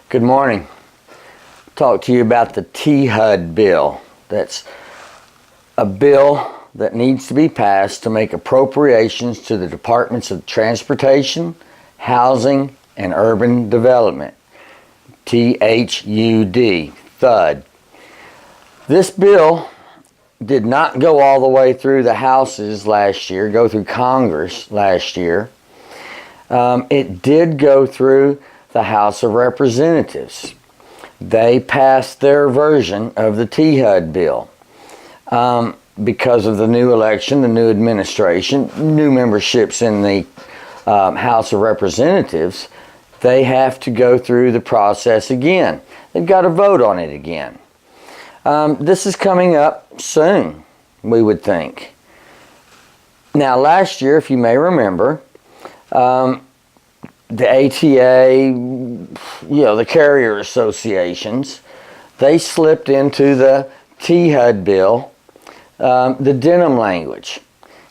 Good morning. Talk to you about the THUD bill. That's a bill that needs to be passed to make appropriations to the Departments of Transportation, Housing, and Urban Development. THUD. THUD. This bill did not go all the way through the houses last year, go through Congress last year. It did go through the House of Representatives. They passed their version of the THUD bill. Because of the new election, the new administration, new memberships in the House of Representatives, they have to go through the process again. They've got to vote on it again. This is coming up soon, we would think. Now, last year, if you may remember, the ATA, the carrier associations, they slipped into the THUD bill, the denim language.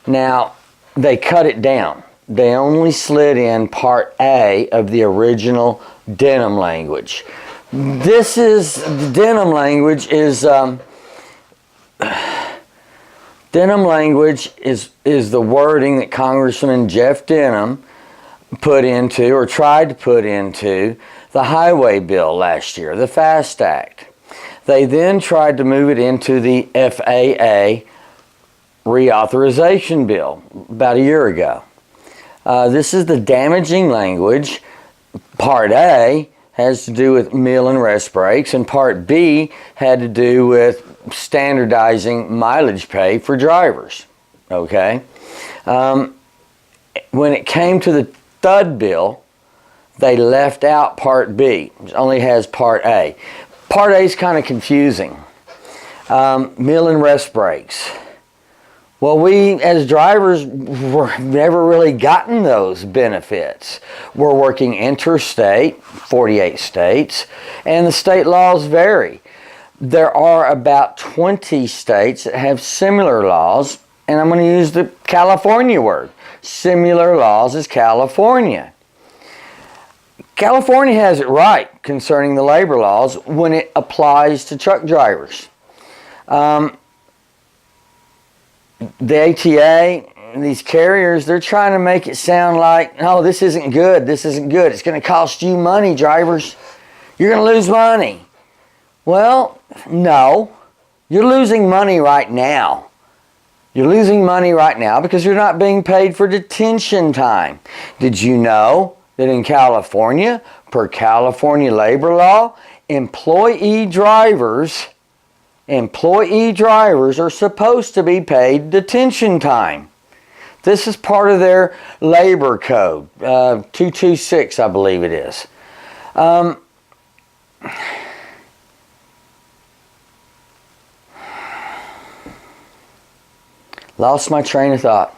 Now, they cut it down. They only slid in Part A of the original denim language. This is, the denim language is, the wording that Congressman Jeff Denham put into, or tried to put into, the highway bill last year, the FAST Act. They then tried to move it into the F4A reauthorization bill about a year ago. This is the damaging language. Part A has to do with meal and rest breaks, and Part B had to do with standardizing mileage pay for drivers. Okay? When it came to the THUD bill, they left out Part B. It only has Part A. Part A is kind of confusing. Meal and rest breaks. Well, we as drivers were never really gotten those benefits. We're working interstate, 48 states, and the state laws vary. There are about 20 states that have similar laws, and I'm going to use the California word. Similar laws as California. California has it right concerning the labor laws when it applies to truck drivers. The ATA, these carriers, they're trying to make it sound like, oh, this isn't good, this isn't good. It's going to cost you money, drivers. You're going to lose money. Well, no. You're losing money right now. You're losing money right now because you're not being paid for detention time. Did you know that in California, per California labor law, employee drivers are supposed to be paid detention time? This is part of their labor code, 226, I believe it is. Lost my train of thought.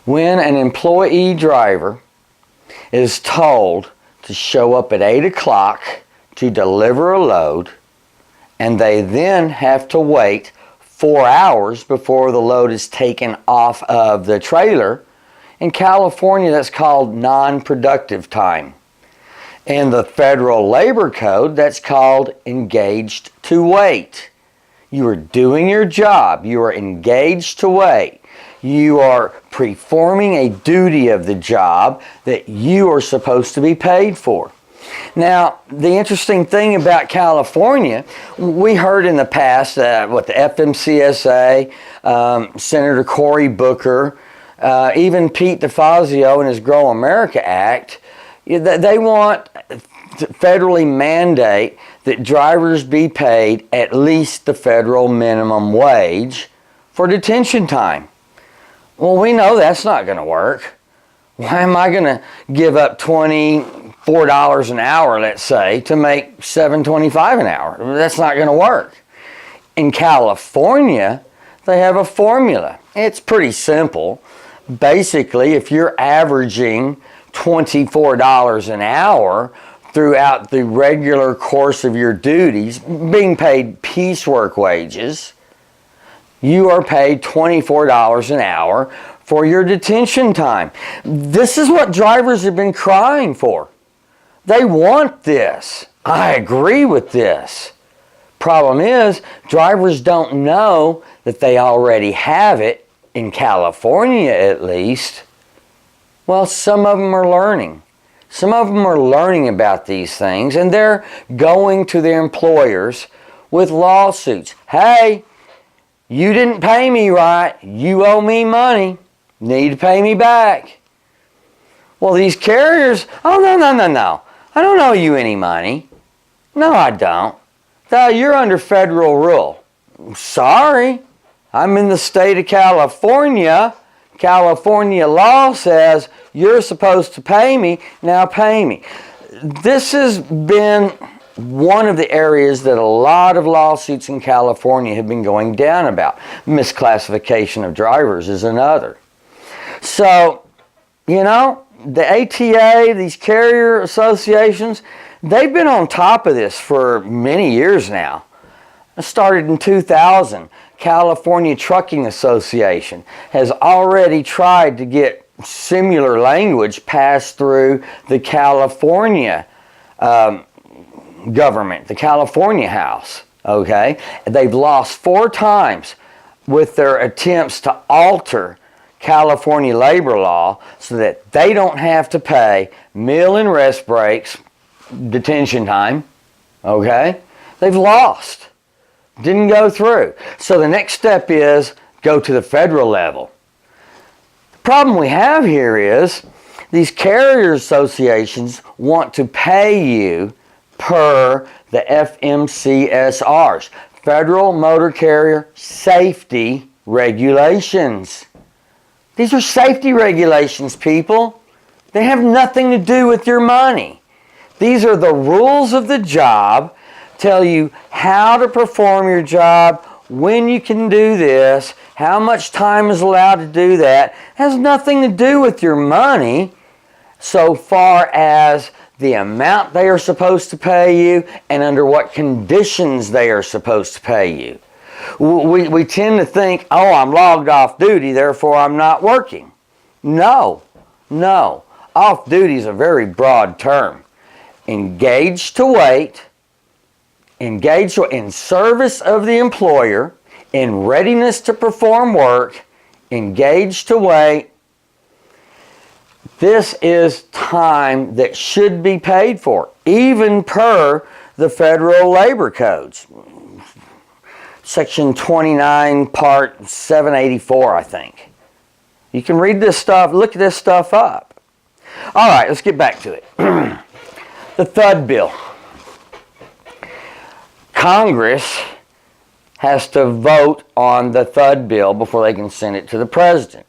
When an employee driver is told to show up at 8 o'clock to deliver a load, and they then have to wait 4 hours before the load is taken off of the trailer, in California that's called non-productive time. In the federal labor code, that's called engaged to wait. You are doing your job. You are engaged to wait. You are performing a duty of the job that you are supposed to be paid for. Now, the interesting thing about California, we heard in the past what the FMCSA, Senator Cory Booker, even Pete DeFazio in his Grow America Act, they want to federally mandate that drivers be paid at least the federal minimum wage for detention time. Well, we know that's not going to work. Why am I going to give up $24 an hour, let's say, to make $7.25 an hour? That's not going to work. In California, they have a formula. It's pretty simple. Basically, if you're averaging $24 an hour throughout the regular course of your duties, being paid piecework wages, you are paid $24 an hour for your detention time. This is what drivers have been crying for. They want this. I agree with this. Problem is, drivers don't know that they already have it, in California at least. Well, some of them are learning. Some of them are learning about these things, and they're going to their employers with lawsuits. Hey, you didn't pay me right. You owe me money. Need to pay me back. Well, these carriers, oh, no. I don't owe you any money. No, I don't. No, you're under federal rule. Sorry. I'm in the state of California. California law says you're supposed to pay me. Now pay me. This has been one of the areas that a lot of lawsuits in California have been going down about. Misclassification of drivers is another. So, you know, the ATA, these carrier associations, they've been on top of this for many years now. It started in 2000. California Trucking Association has already tried to get similar language passed through the California government, the California House. Okay? They've lost 4 times with their attempts to alter California labor law so that they don't have to pay meal and rest breaks, detention time. Okay? They've lost. Didn't go through. So the next step is go to the federal level. The problem we have here is these carrier associations want to pay you per the FMCSRs, Federal Motor Carrier Safety Regulations. These are safety regulations, people. They have nothing to do with your money. These are the rules of the job, tell you how to perform your job, when you can do this, how much time is allowed to do that. It has nothing to do with your money so far as the amount they are supposed to pay you and under what conditions they are supposed to pay you. We tend to think, oh, I'm logged off duty, therefore I'm not working. No. Off duty is a very broad term. Engaged to wait, engaged in service of the employer, in readiness to perform work, engaged to wait. This is time that should be paid for, even per the federal labor codes. Section 29, Part 784, I think. You can read this stuff, look this stuff up. All right, let's get back to it. The THUD bill. Congress has to vote on the THUD bill before they can send it to the president.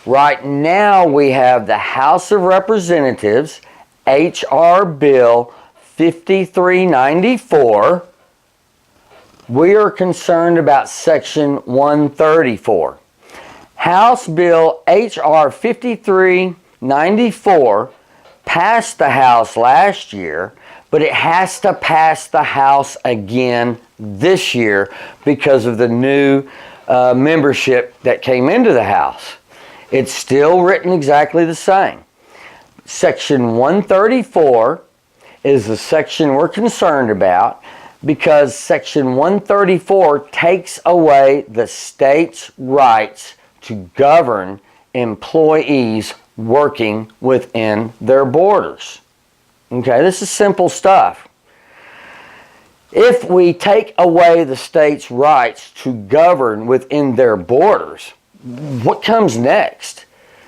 Right now we have the House of Representatives, H.R. Bill 5394. We are concerned about Section 134. House Bill H.R. 5394 passed the House last year, but it has to pass the House again this year because of the new membership that came into the House. It's still written exactly the same. Section 134 is the section we're concerned about because Section 134 takes away the state's rights to govern employees working within their borders. Okay, this is simple stuff. If we take away the state's rights to govern within their borders, what comes next?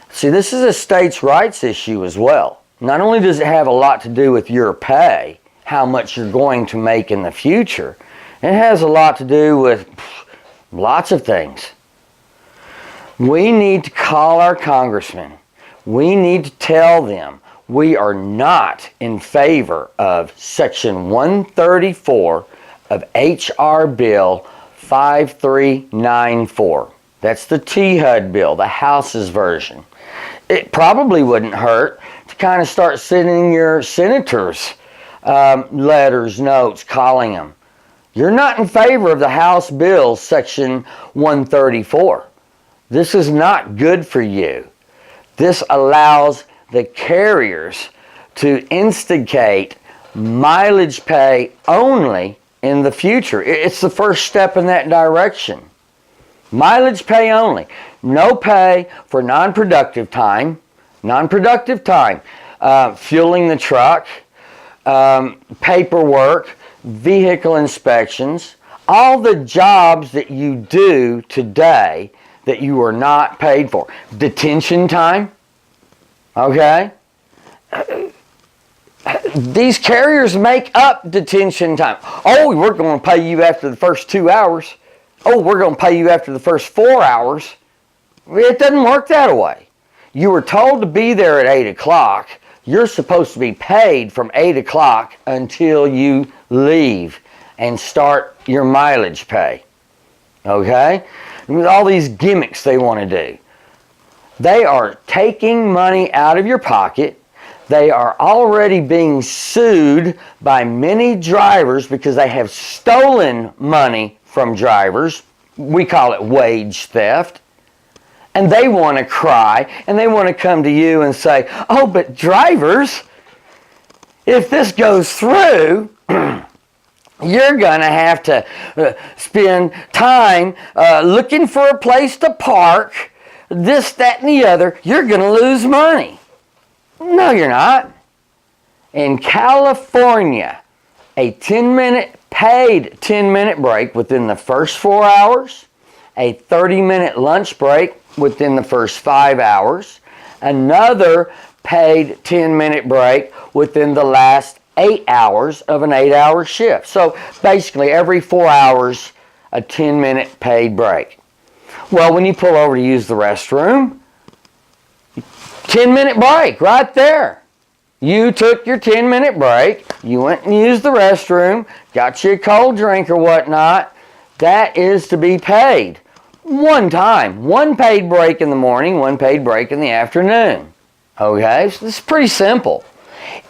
See, this is a states' rights issue as well. Not only does it have a lot to do with your pay, how much you're going to make in the future, it has a lot to do with lots of things. We need to call our congressmen. We need to tell them we are not in favor of Section 134 of H.R. Bill 5394. That's the THUD bill, the House's version. It probably wouldn't hurt to kind of start sending your senators letters, notes, calling them. You're not in favor of the House bill, Section 134. This is not good for you. This allows the carriers to instigate mileage pay only in the future. It's the first step in that direction. Mileage pay only. No pay for non-productive time. Fueling the truck, paperwork, vehicle inspections, all the jobs that you do today that you are not paid for. Detention time, okay? These carriers make up detention time. Oh, we're going to pay you after the first 2 hours. Oh, we're going to pay you after the first 4 hours. It doesn't work that way. You were told to be there at 8 o'clock. You're supposed to be paid from 8 o'clock until you leave and start your mileage pay. Okay? With all these gimmicks they want to do. They are taking money out of your pocket. They are already being sued by many drivers because they have stolen money from drivers. We call it wage theft. And they want to cry, and they want to come to you and say, oh, but drivers, if this goes through, you're going to have to spend time looking for a place to park, this, that, and the other. You're going to lose money. No, you're not. In California, a 10-minute paid 10-minute break within the first 4 hours, a 30-minute lunch break within the first 5 hours, another paid 10-minute break within the last 8 hours of an 8-hour shift. So basically every 4 hours, a 10-minute paid break. Well, when you pull over to use the restroom, 10-minute break right there. You took your 10-minute break, you went and used the restroom, got you a cold drink or whatnot. That is to be paid. One time. One paid break in the morning, one paid break in the afternoon. Okay? So this is pretty simple.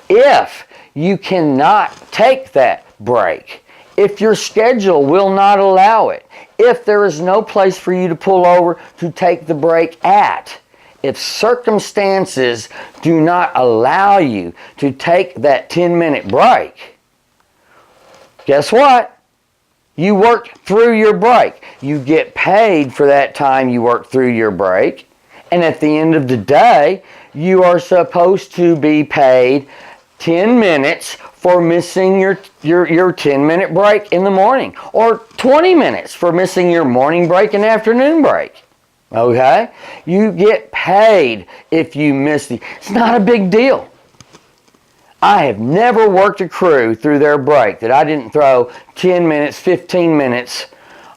If you cannot take that break, if your schedule will not allow it, if there is no place for you to pull over to take the break at, if circumstances do not allow you to take that 10-minute break, guess what? You worked through your break. You get paid for that time you worked through your break. And at the end of the day, you are supposed to be paid 10 minutes for missing your 10-minute break in the morning. Or 20 minutes for missing your morning break and afternoon break. Okay? You get paid if you miss it's not a big deal. I have never worked a crew through their break that I didn't throw 10 minutes, 15 minutes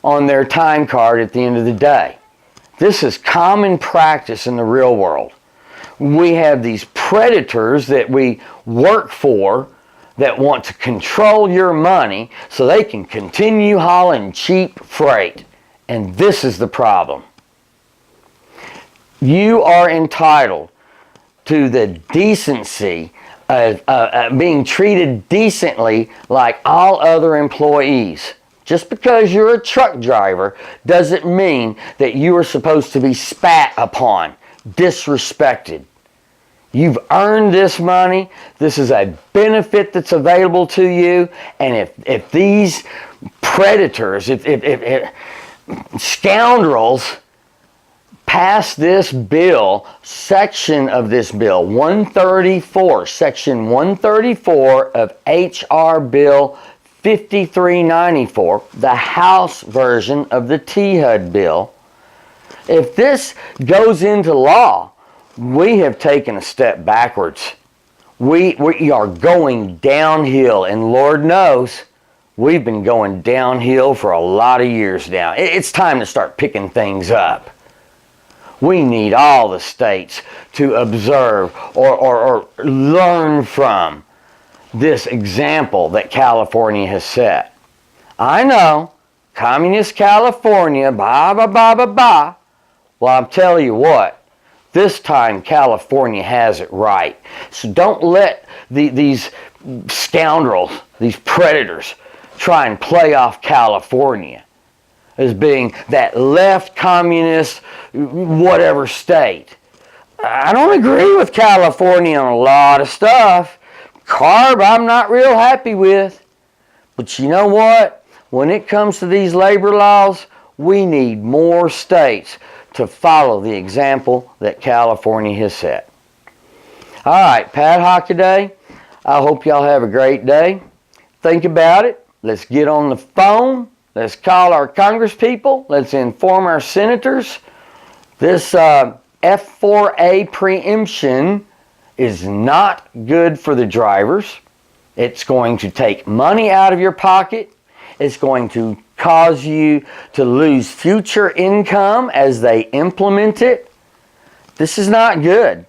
on their time card at the end of the day. This is common practice in the real world. We have these predators that we work for that want to control your money so they can continue hauling cheap freight. And this is the problem. You are entitled to the decency being treated decently like all other employees. Just because you're a truck driver doesn't mean that you are supposed to be spat upon, disrespected. You've earned this money. This is a benefit that's available to you. And if these predators, if scoundrels pass this bill, section of this bill, 134, section 134 of H.R. Bill 5394, the House version of the T-HUD bill. If this goes into law, we have taken a step backwards. We are going downhill, and Lord knows we've been going downhill for a lot of years now. It's time to start picking things up. We need all the states to observe or learn from this example that California has set. I know, communist California, bah, bah, bah, bah, bah. Well, I'll tell you what, this time California has it right. So don't let these scoundrels, these predators, try and play off California as being that left communist whatever state. I don't agree with California on a lot of stuff. CARB, I'm not real happy with. But you know what? When it comes to these labor laws, we need more states to follow the example that California has set. All right, Pat Hockaday, I hope y'all have a great day. Think about it. Let's get on the phone. Let's call our congresspeople. Let's inform our senators. This F4A preemption is not good for the drivers. It's going to take money out of your pocket. It's going to cause you to lose future income as they implement it. This is not good.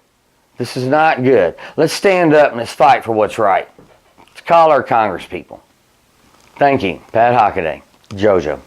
This is not good. Let's stand up and let's fight for what's right. Let's call our congresspeople. Thank you. Pat Hockaday, JoJo.